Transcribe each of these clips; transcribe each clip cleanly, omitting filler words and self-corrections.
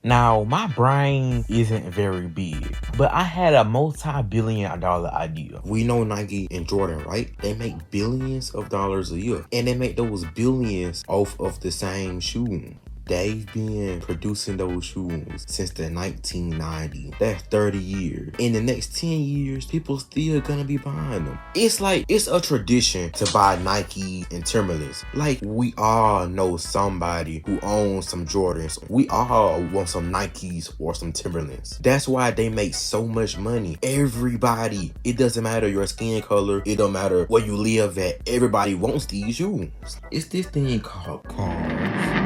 Now, my brain isn't very big, but I had a multi-billion-dollar idea. We know Nike and Jordan, right? They make billions of dollars a year, and they make those billions off of the same shoe. They've been producing those shoes since the 1990s. That's 30 years. In the next 10 years, people still gonna be buying them. It's like, it's a tradition to buy Nike and Timberlands. Like, we all know somebody who owns some Jordans. We all want some Nikes or some Timberlands. That's why they make so much money. Everybody, it doesn't matter your skin color. It don't matter where you live at. Everybody wants these shoes. It's this thing called cars.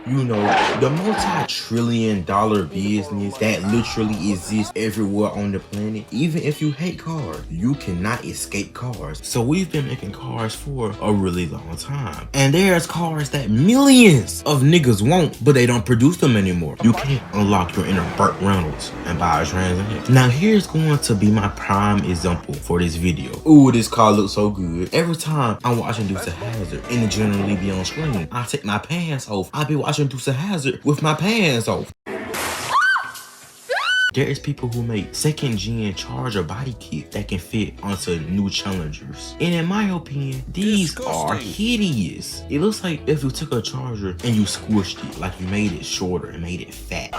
You know, the multi-trillion-dollar business that literally exists everywhere on the planet. Even if you hate cars, you cannot escape cars. So we've been making cars for a really long time. And there's cars that millions of niggas want, but they don't produce them anymore. You can't unlock your inner Burt Reynolds and buy a Trans Am. Now here's going to be my prime example for this video. Ooh, this car looks so good. Every time I'm watching Dukes of Hazzard and it generally be on screen, I take my pants off. I be watching Dukes of Hazzard with my pants off. There is people who make second-gen Charger body kit that can fit onto new Challengers. And in my opinion, these are hideous. It looks like if you took a Charger and you squished it, like you made it shorter and made it fat.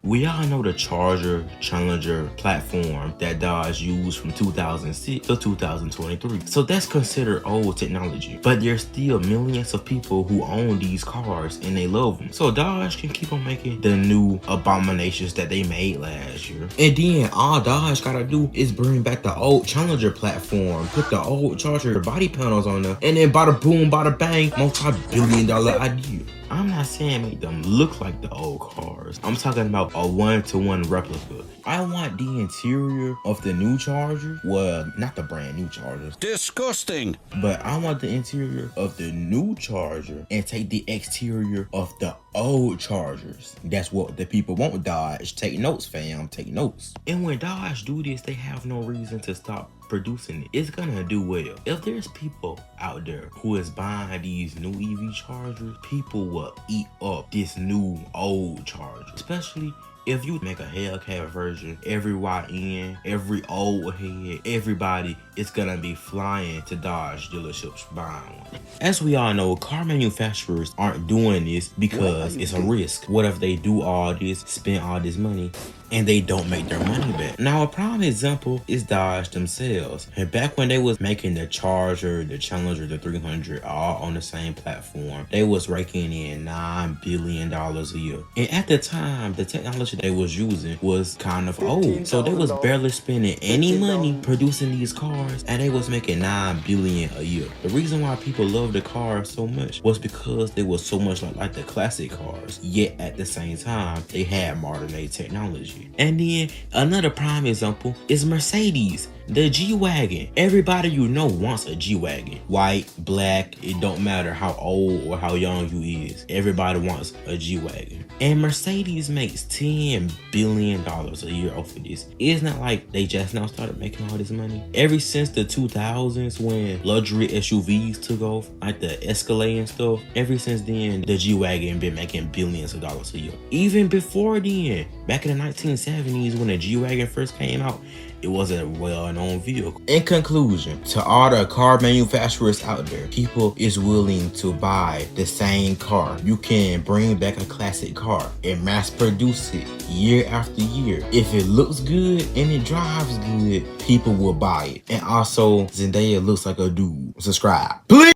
We all know the Charger Challenger platform that Dodge used from 2006 to 2023. So that's considered old technology. But there's still millions of people who own these cars and they love them. So Dodge can keep on making the new abominations that they made last year. And then all Dodge gotta do is bring back the old Challenger platform, put the old Charger body panels on there, and then bada boom, bada bang, multi-billion-dollar idea. I'm not saying make them look like the old cars. I'm talking about a one-to-one replica. I want the interior of the new Charger. Well, not the brand new Chargers. Disgusting. But I want the interior of the new Charger and take the exterior of the old Chargers. That's what the people want, Dodge. Take notes, fam. Take notes. And when Dodge do this, they have no reason to stop producing it. It's gonna do well. If there's people out there who is buying these new EV Chargers, people will eat up this new old Charger. Especially if you make a Hellcat version, every YN, every old head, everybody is gonna be flying to Dodge dealerships buying one. As we all know, car manufacturers aren't doing this because it's a risk. What if they do all this, spend all this money, and they don't make their money back? Now, a prime example is Dodge themselves. And back when they was making the Charger, the Challenger, the 300, all on the same platform, they was raking in $9 billion a year. And at the time, the technology they was using was kind of old. So they was barely spending any money producing these cars, and they was making $9 billion a year. The reason why people loved the cars so much was because they was so much like the classic cars, yet at the same time, they had modern day technology. And then another prime example is Mercedes, the G-Wagon. Everybody you know wants a G-Wagon. White, black, it don't matter how old or how young you is. Everybody wants a G-Wagon. And Mercedes makes $10 billion a year off of this. It's not like they just now started making all this money. Ever since the 2000s when luxury SUVs took off, like the Escalade and stuff, ever since then, the G-Wagon been making billions of dollars a year. Even before then, back in the 1970s when the G-Wagon first came out, it was a well-known vehicle. In conclusion, to all the car manufacturers out there, people is willing to buy the same car. You can bring back a classic car and mass produce it year after year. If it looks good and it drives good, people will buy it. And also, Zendaya looks like a dude. Subscribe, please.